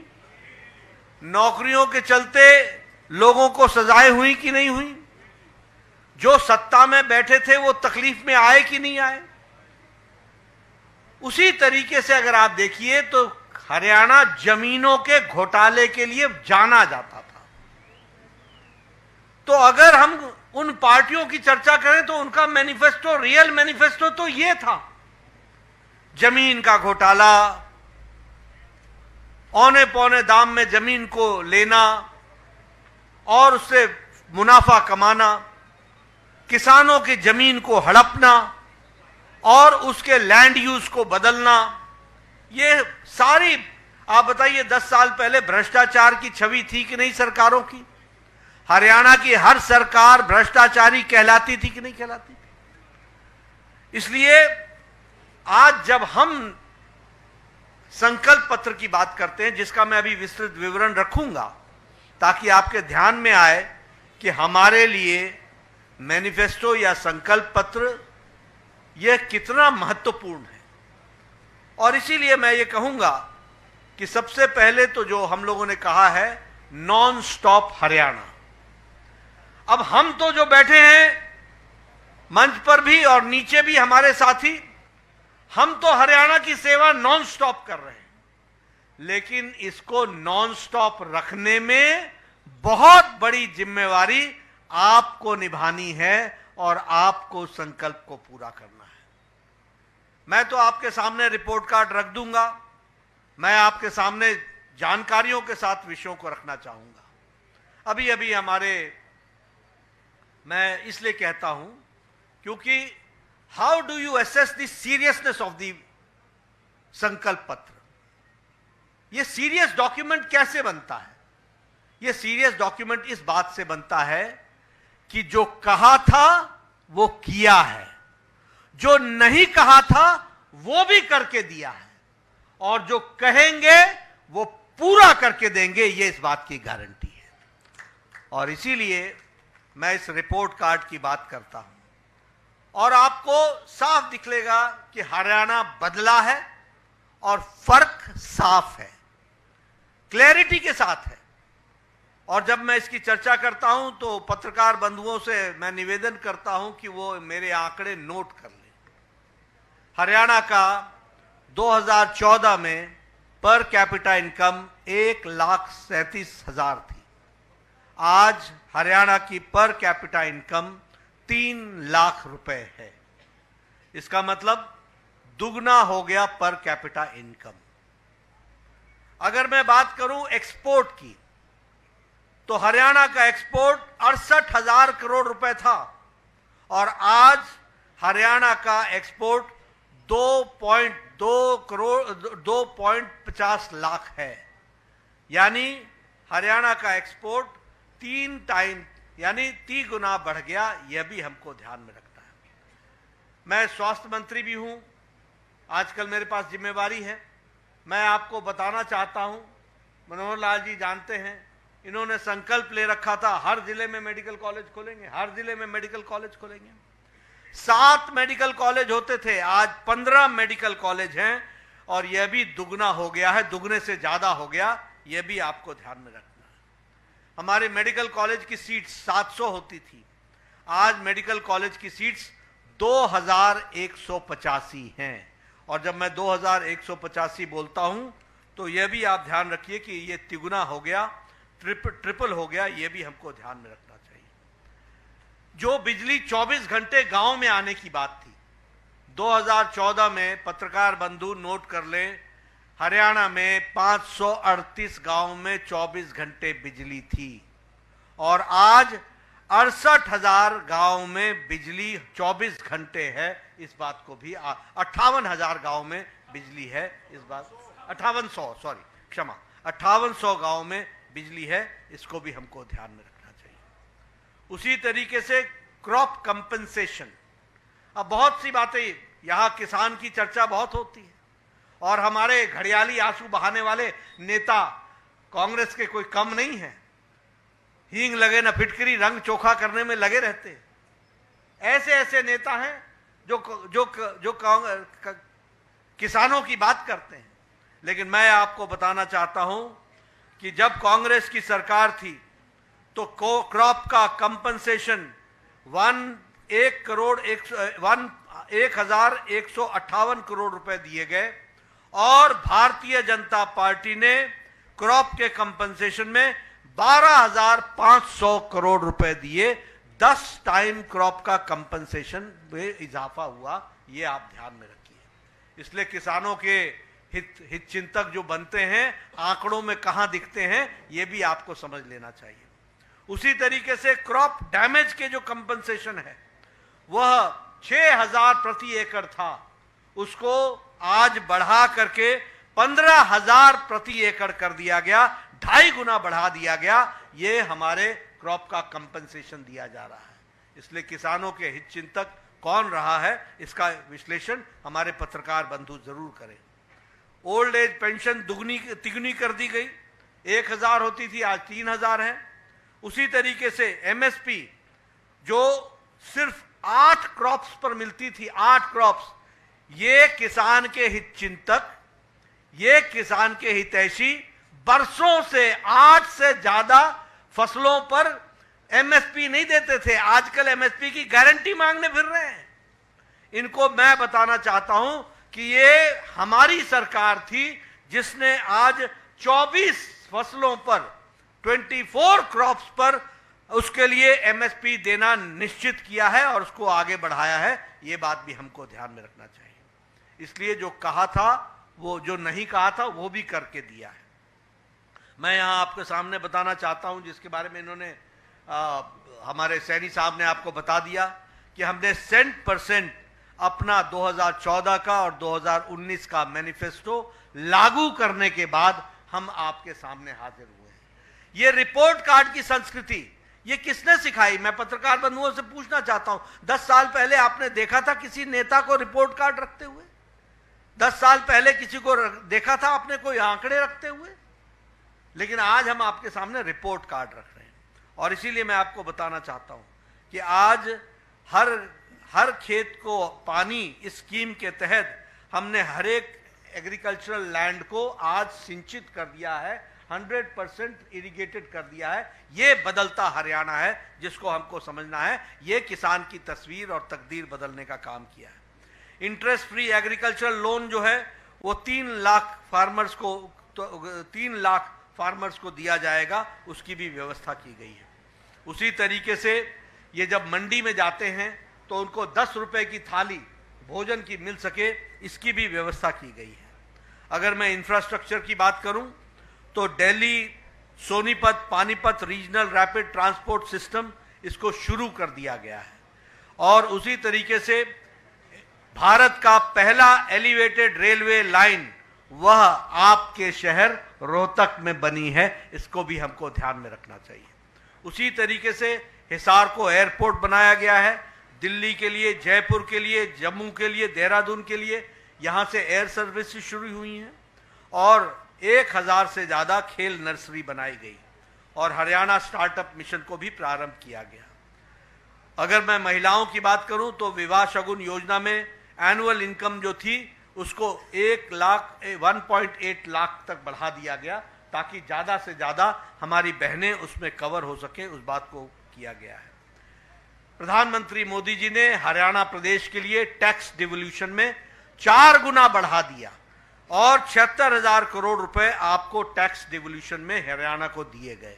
नौकरियों के चलते लोगों को सजाएं हुई कि नहीं हुई? जो सत्ता में बैठे थे वो तकलीफ में आए कि नहीं आए? उसी तरीके से अगर आप देखिए तो हरियाणा जमीनों के घोटाले के लिए जाना जाता था। तो अगर हम उन पार्टियों की चर्चा करें तो उनका मैनिफेस्टो, रियल मैनिफेस्टो तो यह था, जमीन का घोटाला, औने पौने दाम में जमीन को लेना और उससे मुनाफा कमाना, किसानों की जमीन को हड़पना और उसके लैंड यूज को बदलना, ये सारी, आप बताइए 10 साल पहले भ्रष्टाचार की छवि थी कि नहीं सरकारों की? हरियाणा की हर सरकार भ्रष्टाचारी कहलाती थी कि नहीं कहलाती थी? इसलिए आज जब हम संकल्प पत्र की बात करते हैं, जिसका मैं अभी विस्तृत विवरण रखूंगा ताकि आपके ध्यान में आए कि हमारे लिए मैनिफेस्टो या संकल्प पत्र यह कितना महत्वपूर्ण है। और इसीलिए मैं ये कहूंगा कि सबसे पहले तो जो हम लोगों ने कहा है नॉन स्टॉप हरियाणा। अब हम तो जो बैठे हैं मंच पर भी और नीचे भी हमारे साथी, हम तो हरियाणा की सेवा नॉन स्टॉप कर रहे हैं, लेकिन इसको नॉन स्टॉप रखने में बहुत बड़ी जिम्मेवारी आपको निभानी है और आपको संकल्प को पूरा करना है। मैं तो आपके सामने रिपोर्ट कार्ड रख दूंगा, मैं आपके सामने जानकारियों के साथ विषयों को रखना चाहूंगा। अभी अभी मैं इसलिए कहता हूं क्योंकि how do you assess the seriousness of the संकल्प पत्र? यह सीरियस डॉक्यूमेंट कैसे बनता है? यह सीरियस डॉक्यूमेंट इस बात से बनता है कि जो कहा था वो किया है, जो नहीं कहा था वो भी करके दिया है, और जो कहेंगे वो पूरा करके देंगे, ये इस बात की गारंटी है। और इसीलिए मैं इस रिपोर्ट कार्ड की बात करता हूं और आपको साफ दिखलेगा कि हरियाणा बदला है और फर्क साफ है, क्लैरिटी के साथ है। और जब मैं इसकी चर्चा करता हूं तो पत्रकार बंधुओं से मैं निवेदन करता हूं कि वो मेरे आंकड़े नोट कर लें। हरियाणा का 2014 में पर कैपिटा इनकम 1,37,000 थी। आज हरियाणा की पर कैपिटा इनकम 3 लाख रुपए है। इसका मतलब दुगना हो गया पर कैपिटा इनकम। अगर मैं बात करूं एक्सपोर्ट की, तो हरियाणा का एक्सपोर्ट 68,000 करोड़ रुपए था और आज हरियाणा का एक्सपोर्ट 2.50 लाख है। यानी हरियाणा का एक्सपोर्ट 3 टाइम यानी 3 गुना बढ़ गया। यह भी हमको ध्यान में रखना है। मैं स्वास्थ्य मंत्री भी हूं, आजकल मेरे पास जिम्मेवारी है। मैं आपको बताना चाहता हूं, मनोहर लाल जी जानते हैं, इन्होंने संकल्प ले रखा था हर जिले में मेडिकल कॉलेज खोलेंगे, हर जिले में मेडिकल कॉलेज खोलेंगे। 7 मेडिकल कॉलेज होते थे, आज 15 मेडिकल कॉलेज हैं और यह भी दुगना हो गया है, दुगने से ज्यादा हो गया। यह भी आपको ध्यान में रखना है। हमारे मेडिकल कॉलेज की सीट्स 700 होती थी, आज मेडिकल कॉलेज की सीट्स 2185 हैं। और जब मैं 2185 बोलता हूं तो यह भी आप ध्यान रखिए कि यह तिगुना हो गया, ट्रिपल हो गया। यह भी हमको ध्यान में रखना चाहिए। जो बिजली 24 घंटे गांव में आने की बात थी, 2014 में पत्रकार बंधु नोट कर लें, हरियाणा में 538 गांव में 24 घंटे बिजली थी और आज 68,000 गांव में बिजली 24 घंटे है। इस बात को भी 58,000 गांव में बिजली है। इस बात 5800 गांव में बिजली है। इसको भी हमको ध्यान में रखना चाहिए। उसी तरीके से क्रॉप कंपनसेशन, अब बहुत सी बातें, यहां किसान की चर्चा बहुत होती है और हमारे घड़ियाली आंसू बहाने वाले नेता कांग्रेस के कोई कम नहीं है। हींग लगे न फिटकरी, रंग चोखा करने में लगे रहते हैं। ऐसे ऐसे नेता हैं जो किसानों की बात करते हैं। लेकिन मैं आपको बताना चाहता हूं कि जब कांग्रेस की सरकार थी तो क्रॉप का कंपनसेशन 1,158 करोड़ रुपए दिए गए और भारतीय जनता पार्टी ने क्रॉप के कंपनसेशन में 12,500 करोड़ रुपए दिए। 10 टाइम क्रॉप का कंपनसेशन में इजाफा हुआ। ये आप ध्यान में रखिए। इसलिए किसानों के हित चिंतक जो बनते हैं, आंकड़ों में कहां दिखते हैं, यह भी आपको समझ लेना चाहिए। उसी तरीके से क्रॉप डैमेज के जो कंपनसेशन है, वह 6,000 प्रति एकड़ था, उसको आज बढ़ा करके 15,000 प्रति एकड़ कर दिया गया, 2.5 गुना बढ़ा दिया गया। ये हमारे क्रॉप का कंपनसेशन दिया जा रहा है। इसलिए किसानों के हित चिंतक कौन रहा है, इसका विश्लेषण हमारे पत्रकार बंधु जरूर करें। ओल्ड एज पेंशन तिगुनी कर दी गई, 1,000 होती थी, आज 3,000 है। उसी तरीके से एमएसपी जो सिर्फ 8 क्रॉप्स पर मिलती थी, 8 क्रॉप्स, ये किसान के हित चिंतक, ये किसान के हितैषी बरसों से 8 से ज्यादा फसलों पर एमएसपी नहीं देते थे। आजकल एमएसपी की गारंटी मांगने फिर रहे हैं। इनको मैं बताना चाहता हूं कि ये हमारी सरकार थी जिसने आज 24 फसलों पर, 24 क्रॉप्स पर उसके लिए एमएसपी देना निश्चित किया है और उसको आगे बढ़ाया है। ये बात भी हमको ध्यान में रखना चाहिए। इसलिए जो कहा था, वो जो नहीं कहा था, वो भी करके दिया है। मैं यहां आपके सामने बताना चाहता हूं, जिसके बारे में इन्होंने हमारे सैनी साहब ने आपको बता दिया कि हमने 100% अपना 2014 का और 2019 का मैनिफेस्टो लागू करने के बाद हम आपके सामने हाजिर हुए हैं। ये रिपोर्ट कार्ड की संस्कृति ये किसने सिखाई? मैं पत्रकार बंधुओं से पूछना चाहता हूं, 10 साल पहले आपने देखा था किसी नेता को रिपोर्ट कार्ड रखते हुए? 10 साल पहले किसी को देखा था आपने कोई आंकड़े रखते हुए? लेकिन आज हम आपके सामने रिपोर्ट कार्ड रख रहे हैं। और इसीलिए मैं आपको बताना चाहता हूं कि आज हर खेत को पानी इस स्कीम के तहत हमने हर एक एग्रीकल्चरल लैंड को आज सिंचित कर दिया है, 100% इरिगेटेड कर दिया है। ये बदलता हरियाणा है जिसको हमको समझना है। ये किसान की तस्वीर और तकदीर बदलने का काम किया है। इंटरेस्ट फ्री एग्रीकल्चरल लोन जो है वो 3 लाख फार्मर्स को दिया जाएगा, उसकी भी व्यवस्था की गई है। उसी तरीके से ये जब मंडी में जाते हैं तो उनको 10 रुपए की थाली भोजन की मिल सके, इसकी भी व्यवस्था की गई है। अगर मैं इंफ्रास्ट्रक्चर की बात करूं तो Delhi Sonipat Panipat regional rapid transport system, इसको शुरू कर दिया गया है। और उसी तरीके से भारत का पहला एलिवेटेड रेलवे लाइन वह आपके शहर रोहतक में बनी है, इसको भी हमको ध्यान में रखना चाहिए। उसी तरीके से हिसार को एयरपोर्ट बनाया गया है, दिल्ली के लिए, जयपुर के लिए, जम्मू के लिए, देहरादून के लिए यहां से एयर सर्विसेज शुरू हुई हैं। और 1000 से ज्यादा खेल नर्सरी बनाई गई और हरियाणा स्टार्टअप मिशन को भी प्रारंभ किया गया। अगर मैं महिलाओं की बात करूं तो विवाह शगुन योजना में एनुअल इनकम जो थी उसको 1.8 लाख तक बढ़ा दिया गया ताकि ज्यादा से ज्यादा हमारी बहनें उसमें कवर हो सके, उस बात को किया गया है। प्रधानमंत्री मोदी जी ने हरियाणा प्रदेश के लिए टैक्स डिवोल्यूशन में 4 गुना बढ़ा दिया और 76,000 करोड़ रुपए आपको टैक्स डिवोल्यूशन में हरियाणा को दिए गए।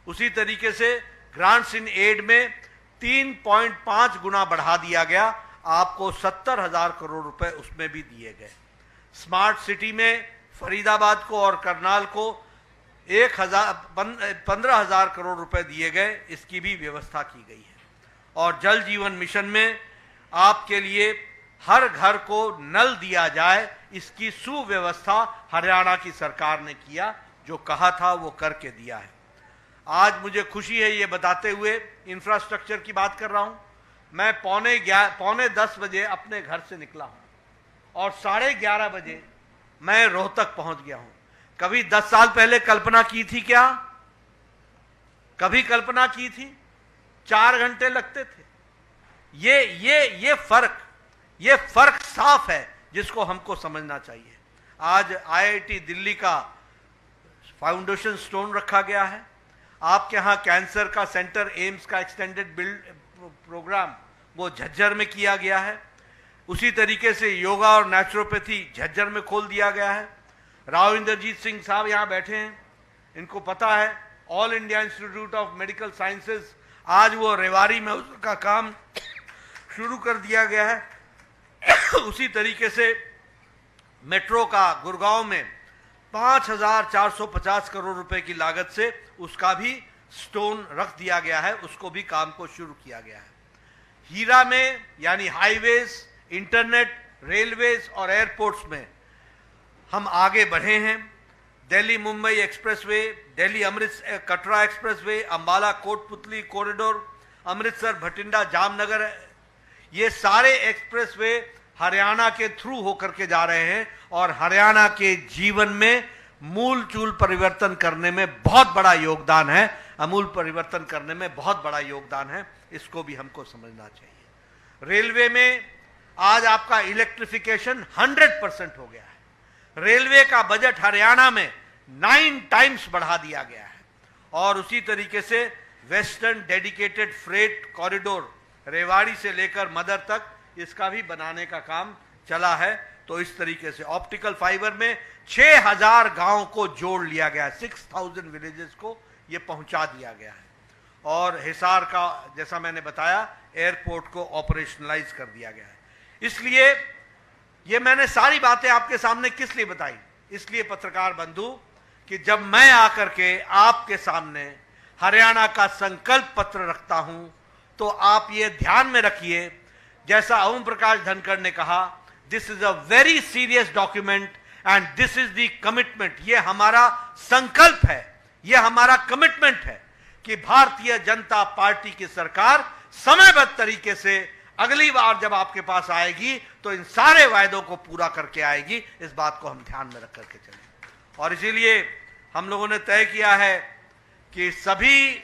उसी तरीके से ग्रांट्स इन एड में 3.5 गुना बढ़ा दिया गया, आपको 70,000 करोड़ रुपए उसमें भी दिए गए। स्मार्ट सिटी में फरीदाबाद को और करनाल को 15,000 करोड़ रुपए दिए गए, इसकी भी व्यवस्था की गई है। और जल जीवन मिशन में आपके लिए हर घर को नल दिया जाए, इसकी सुव्यवस्था हरियाणा की सरकार ने किया, जो कहा था वो करके दिया है। आज मुझे खुशी है ये बताते हुए, इंफ्रास्ट्रक्चर की बात कर रहा हूं, मैं पौने 10 बजे अपने घर से निकला हूं और 11:30 बजे मैं रोहतक पहुंच गया हूं। कभी 10 साल पहले कल्पना की थी क्या? कभी कल्पना की थी? 4 घंटे लगते थे। ये फर्क साफ है जिसको हमको समझना चाहिए। आज आईआईटी दिल्ली का फाउंडेशन स्टोन रखा गया है। आपके यहां कैंसर का सेंटर, एम्स का एक्सटेंडेड बिल्ड प्रोग्राम वो झज्जर में किया गया है। उसी तरीके से योगा और नेचुरोपैथी झज्जर में खोल दिया गया है। राव इंद्रजीत सिंह साहब यहां बैठे हैं, इनको पता है all India institute of medical sciences, आज वो रेवाड़ी में उसका काम शुरू कर दिया गया है। उसी तरीके से मेट्रो का गुड़गांव में 5,450 करोड़ रुपए की लागत से उसका भी स्टोन रख दिया गया है, उसको भी काम को शुरू किया गया है। हीरा में यानी हाईवेज, इंटरनेट, रेलवेज और एयरपोर्ट्स में हम आगे बढ़े हैं। Delhi Mumbai expressway, Delhi Amritsar Katra expressway, Ambala Kotputli corridor, Amritsar Bathinda Jamnagar, ये सारे एक्सप्रेसवे हरियाणा के थ्रू होकर के जा रहे हैं और हरियाणा के जीवन में मूल चूल परिवर्तन करने में बहुत बड़ा योगदान है, अमूल परिवर्तन करने में बहुत बड़ा योगदान है। इसको भी हमको समझना चाहिए। रेलवे में आज आपका इलेक्ट्रिफिकेशन 100% हो गया है। रेलवे का बजट हरियाणा में 9 टाइम्स बढ़ा दिया गया है और उसी तरीके से western dedicated freight corridor Rewari से लेकर मदर तक इसका भी बनाने का काम चला है। तो इस तरीके से ऑप्टिकल फाइबर में 6000 गांव को जोड़ लिया गया है, 6000 विलेजेस को ये पहुंचा दिया गया है और हिसार का, जैसा मैंने बताया, एयरपोर्ट को ऑपरेशनलाइज कर दिया गया है। इसलिए ये मैंने सारी बातें आपके सामने किस लिए बताई, इसलिए पत्रकार बंधु कि जब मैं आकर के आपके सामने हरियाणा का संकल्प पत्र रखता हूं तो आप ये ध्यान में रखिए, जैसा ओम प्रकाश धनखड़ ने कहा, this is a very serious document and this is the commitment. ये हमारा संकल्प है, ये हमारा कमिटमेंट है कि भारतीय जनता पार्टी की सरकार समयबद्ध तरीके से अगली बार जब आपके पास आएगी तो इन सारे वायदों को पूरा करके आएगी। इस बात को हम ध्यान में रख करके चलें और इसीलिए हम लोगों ने तय किया है कि सभी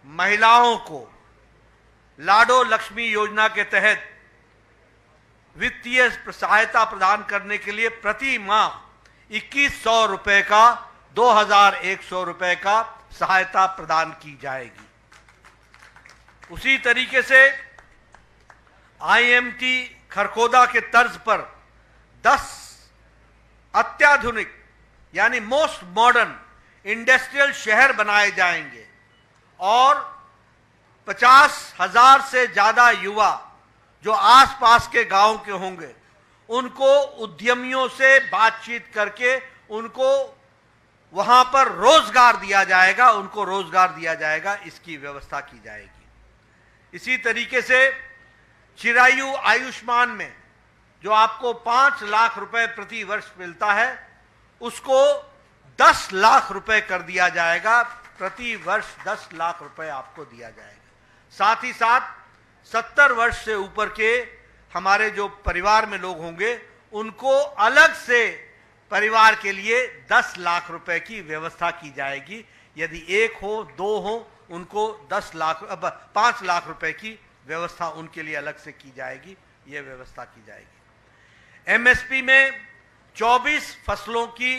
महिलाओं को लाडो लक्ष्मी योजना के तहत वित्तीय सहायता प्रदान करने के लिए प्रति माह 2100 रुपए का 2100 रुपए का सहायता प्रदान की जाएगी। उसी तरीके से आईएमटी खरखोदा के तर्ज पर 10 अत्याधुनिक यानी मोस्ट मॉडर्न इंडस्ट्रियल शहर बनाए जाएंगे और 50,000 से ज्यादा युवा जो आसपास के गांव के होंगे उनको उद्यमियों से बातचीत करके उनको वहां पर रोजगार दिया जाएगा, उनको रोजगार दिया जाएगा, इसकी व्यवस्था की जाएगी। इसी तरीके से चिरायु आयुष्मान में जो आपको 5 लाख रुपए प्रति वर्ष मिलता है उसको 10 लाख रुपए कर दिया जाएगा, प्रति वर्ष 10 लाख रुपए आपको दिया जाएगा। साथ ही साथ 70 वर्ष से ऊपर के हमारे जो परिवार में लोग होंगे उनको अलग से परिवार के लिए 10 लाख रुपए की व्यवस्था की जाएगी। यदि 1 हो 2 हो उनको 5 लाख रुपए की व्यवस्था उनके लिए अलग से की जाएगी, यह व्यवस्था की जाएगी। एमएसपी में 24 फसलों की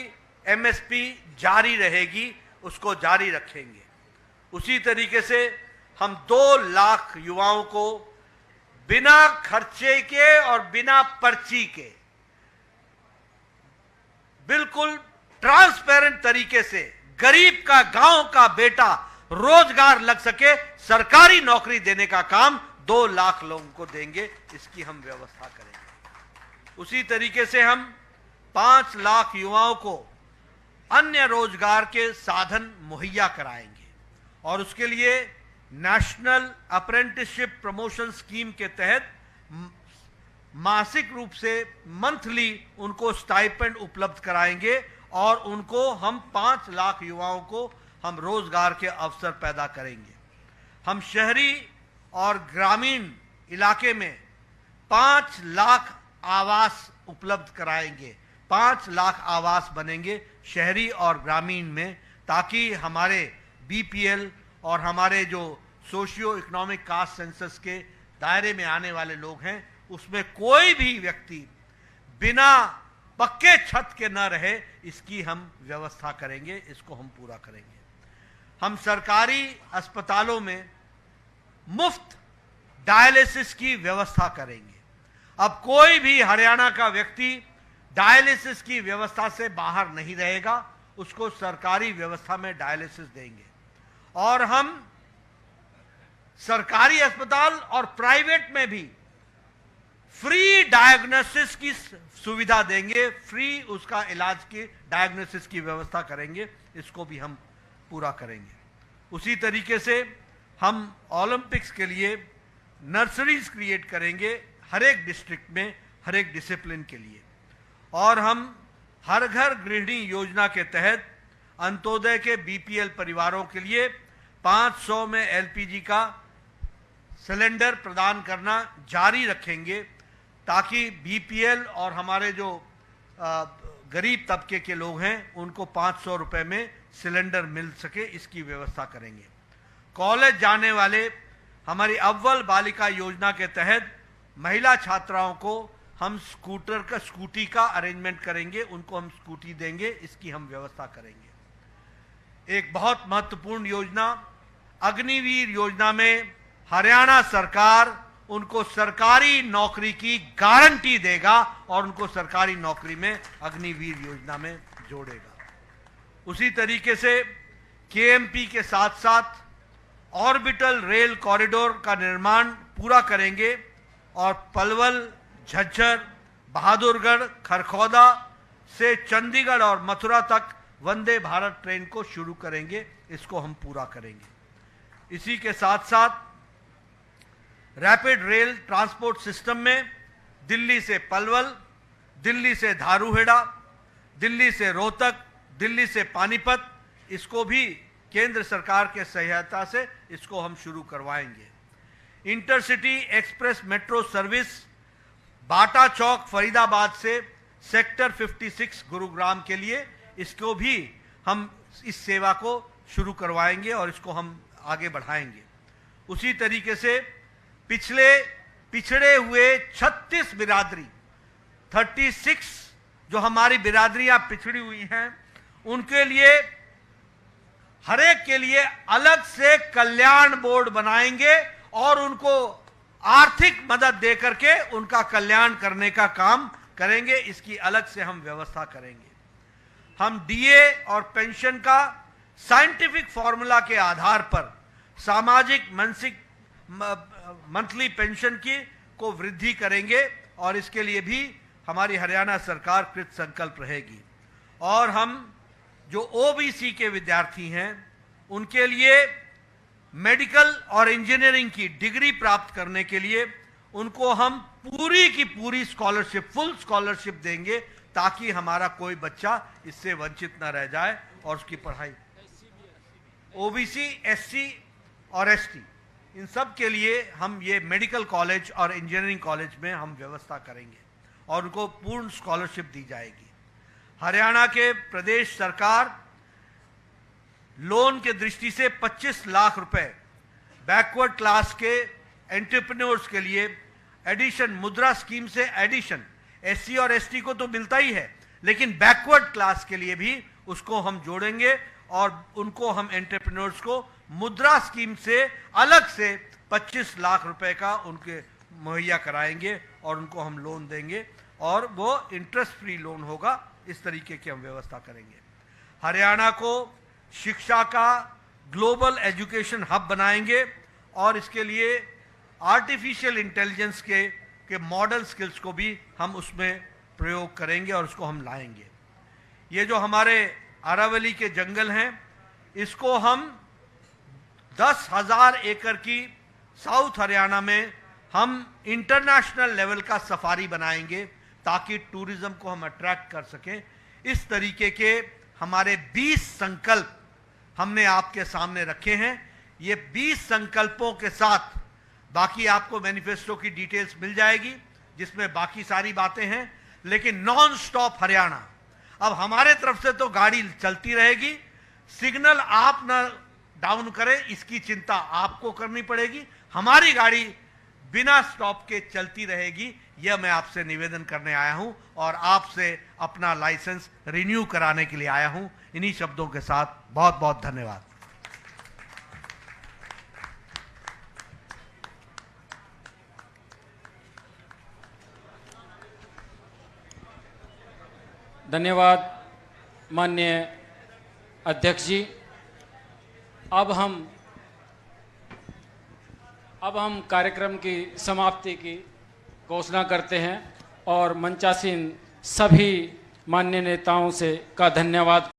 एमएसपी जारी रहेगी, उसको जारी रखेंगे। उसी तरीके से हम 2 लाख युवाओं को बिना खर्चे के और बिना पर्ची के बिल्कुल ट्रांसपेरेंट तरीके से गरीब का, गांव का बेटा रोजगार लग सके, सरकारी नौकरी देने का काम 2 लाख लोगों को देंगे, इसकी हम व्यवस्था करेंगे। उसी तरीके से हम 5 लाख युवाओं को अन्य रोजगार के साधन मुहैया कराएंगे और उसके लिए नेशनल अप्रेंटिसशिप प्रमोशन स्कीम के तहत मासिक रूप से मंथली उनको स्टाइपेंड उपलब्ध कराएंगे और उनको हम 5 लाख युवाओं को हम रोजगार के अवसर पैदा करेंगे। हम शहरी और ग्रामीण इलाके में 5 लाख आवास उपलब्ध कराएंगे, 5 लाख आवास बनेंगे शहरी और ग्रामीण में, ताकि हमारे बीपीएल और हमारे जो सोशियो इकोनॉमिक कास्ट सेंसस के दायरे में आने वाले लोग हैं उसमें कोई भी व्यक्ति बिना पक्के छत के न रहे, इसकी हम व्यवस्था करेंगे, इसको हम पूरा करेंगे। हम सरकारी अस्पतालों में मुफ्त डायलिसिस की व्यवस्था करेंगे। अब कोई भी हरियाणा का व्यक्ति डायलिसिस की व्यवस्था से बाहर नहीं रहेगा, उसको सरकारी व्यवस्था में डायलिसिस देंगे और हम सरकारी अस्पताल और प्राइवेट में भी फ्री डायग्नोसिस की सुविधा देंगे, फ्री उसका इलाज की डायग्नोसिस की व्यवस्था करेंगे, इसको भी हम पूरा करेंगे। उसी तरीके से हम ओलंपिक्स के लिए नर्सरीज क्रिएट करेंगे हर एक डिस्ट्रिक्ट में, हर एक डिसिप्लिन के लिए। और हम हर घर गृहिणी योजना के तहत अंत्योदय के बीपीएल परिवारों के लिए 500 में एलपीजी का सिलेंडर प्रदान करना जारी रखेंगे, ताकि बीपीएल और हमारे जो गरीब तबके के लोग हैं उनको 500 रुपए में सिलेंडर मिल सके, इसकी व्यवस्था करेंगे। कॉलेज जाने वाले हमारी अव्वल बालिका योजना के तहत महिला छात्राओं को हम स्कूटी का अरेंजमेंट करेंगे, उनको हम स्कूटी देंगे, इसकी हम व्यवस्था करेंगे। एक बहुत महत्वपूर्ण योजना अग्निवीर योजना में हरियाणा सरकार उनको सरकारी नौकरी की गारंटी देगा और उनको सरकारी नौकरी में अग्निवीर योजना में जोड़ेगा। उसी तरीके से केएमपी के साथ साथ ऑर्बिटल रेल कॉरिडोर का निर्माण पूरा करेंगे और पलवल, झज्जर, बहादुरगढ़, खरखौदा से चंडीगढ़ और मथुरा तक वंदे भारत ट्रेन को शुरू करेंगे, इसको हम पूरा करेंगे। इसी के साथ साथ रैपिड रेल ट्रांसपोर्ट सिस्टम में दिल्ली से पलवल, दिल्ली से धारूहेड़ा, दिल्ली से रोहतक, दिल्ली से पानीपत, इसको भी केंद्र सरकार के सहायता से इसको हम शुरू करवाएंगे। इंटरसिटी एक्सप्रेस मेट्रो सर्विस बाटा चौक फरीदाबाद से सेक्टर 56 गुरुग्राम के लिए, इसको भी हम इस सेवा को शुरू करवाएंगे और इसको हम आगे बढ़ाएंगे। उसी तरीके से पिछड़े हुए 36 बिरादरी 36 जो हमारी बिरादरियां पिछड़ी हुई हैं, उनके लिए हर एक के लिए अलग से कल्याण बोर्ड बनाएंगे और उनको आर्थिक मदद दे करके उनका कल्याण करने का काम करेंगे, इसकी अलग से हम व्यवस्था करेंगे। हम डीए और पेंशन का साइंटिफिक फॉर्मूला के आधार पर सामाजिक मंथली पेंशन की को वृद्धि करेंगे और इसके लिए भी हमारी हरियाणा सरकार कृत संकल्प रहेगी। और हम जो ओबीसी के विद्यार्थी हैं उनके लिए मेडिकल और इंजीनियरिंग की डिग्री प्राप्त करने के लिए उनको हम पूरी की पूरी स्कॉलरशिप, फुल स्कॉलरशिप देंगे, ताकि हमारा कोई बच्चा इससे वंचित न रह जाए और उसकी पढ़ाई। ओबीसी, एससी और एसटी, इन सब के लिए हम ये मेडिकल कॉलेज और इंजीनियरिंग कॉलेज में हम व्यवस्था करेंगे और उनको पूर्ण स्कॉलरशिप दी जाएगी। हरियाणा के प्रदेश सरकार लोन के दृष्टि से 25 लाख रुपए बैकवर्ड क्लास के एंटरप्रेन्योर्स के लिए एडिशन, मुद्रा स्कीम से एडिशन, एससी और एसटी को तो मिलता ही है, लेकिन बैकवर्ड क्लास के लिए भी उसको हम जोड़ेंगे और उनको हम एंटरप्रेन्योर्स को मुद्रा स्कीम से अलग से 25 लाख रुपए का उनके मुहैया कराएंगे और उनको हम लोन देंगे और वो इंटरेस्ट फ्री लोन होगा। इस तरीके की हम व्यवस्था करेंगे। हरियाणा को शिक्षा का ग्लोबल एजुकेशन हब बनाएंगे और इसके लिए आर्टिफिशियल इंटेलिजेंस के मॉडल स्किल्स को भी हम उसमें प्रयोग करेंगे और उसको हम लाएंगे। ये जो हमारे अरावली के जंगल हैं, इसको हम 10,000 एकड़ की साउथ हरियाणा में हम इंटरनेशनल लेवल का सफारी बनाएंगे, ताकि टूरिज्म को हम अट्रैक्ट कर सकें। इस तरीके के हमारे 20 संकल्प हमने आपके सामने रखे हैं। ये 20 संकल्पों के साथ बाकी आपको मैनिफेस्टो की डिटेल्स मिल जाएगी, जिसमें बाकी सारी बातें हैं, लेकिन नॉन स्टॉप हरियाणा। अब हमारे तरफ से तो गाड़ी चलती रहेगी, सिग्नल आप ना डाउन करें इसकी चिंता आपको करनी पड़ेगी, हमारी गाड़ी बिना स्टॉप के चलती रहेगी। यह मैं आपसे निवेदन करने आया हूं और आपसे अपना लाइसेंस रिन्यू कराने के लिए आया हूं। इन्हीं शब्दों के साथ बहुत बहुत धन्यवाद। धन्यवाद माननीय अध्यक्ष जी। अब हम कार्यक्रम की समाप्ति की घोषणा करते हैं और मंचासीन सभी माननीय नेताओं से का धन्यवाद